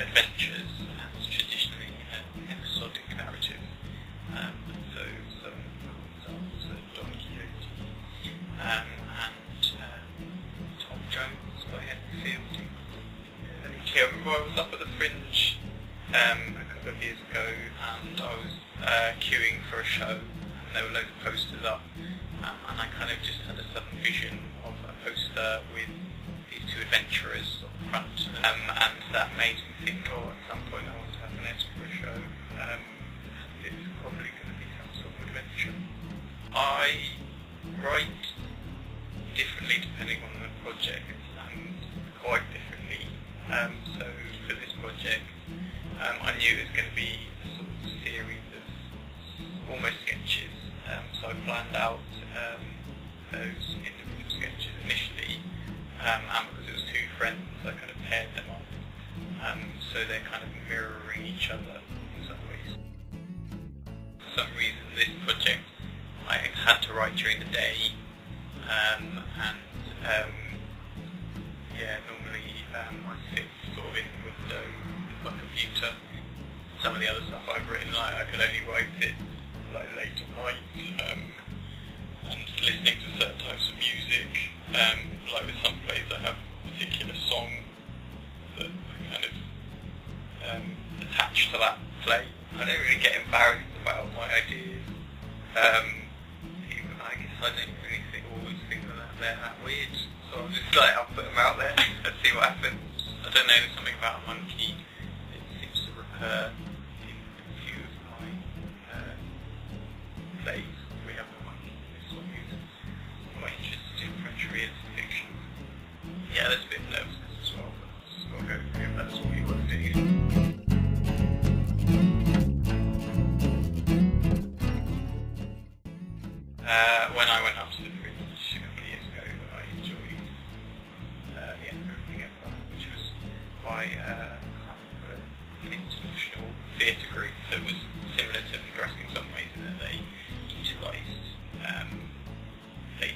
adventures, and it's traditionally an episodic narrative. So some examples are Don Quixote and Tom Jones by Henry Fielding. I remember I was up at the Fringe a couple of years ago, and I was queuing for a show, and there were loads of posters up, and I kind of just had a sudden vision of a poster with these two adventurers on the front, and that made me think, oh, at some point I want to have an Edinburgh show, and it's probably going to be some sort of adventure. I write differently depending on the project, and quite differently. So for this project, I knew it was going to be a sort of series of almost sketches. So I planned out those individual sketches initially, and because it was two friends, I kind of paired them up. So they're kind of mirroring each other in some ways. For some reason, this project I had to write during the day, normally I sit sort of in the window with my computer. Some of the other stuff I've written, I could only write it like late at night, and listening to certain types of music. Like with some plays, I have a particular song that I kind of attach to that play. I don't really get embarrassed about my ideas. I guess I don't really always think that they're that weird. So I'm just like, I'll put them out there and see what happens. I don't know, something about a monkey. It seems to recur in a few of my plays. We have a monkey in this one who's quite interested in French realism fiction. Yeah, there's a bit of nervousness as well, but I'll go through if that's what you want to do. When I went up to the Fringe a couple of years ago, I enjoyed the Edinburgh, which was by an international theatre group that was similar to Picaresque in some ways, in that they utilised, they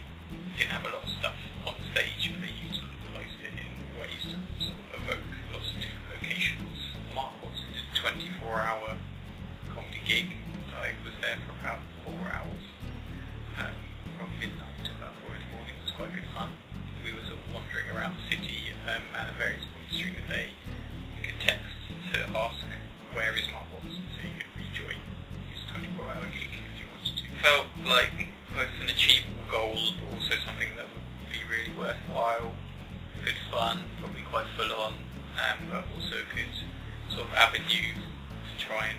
didn't have a lot of stuff on the stage, but they utilised it in ways to sort of evoke lots of different locations. Mark Watson did a 24-hour comedy gig. I was there for about 4 hours. From midnight to about 4 in the morning. It was quite good fun. We were sort of wandering around the city, and at various points during the day you could text to ask where is Mark Watson, so you could rejoin his 24-hour gig if you wanted to. It felt like both an achievable goal, but also something that would be really worthwhile, good fun, probably quite full on, but also a good sort of avenue to try and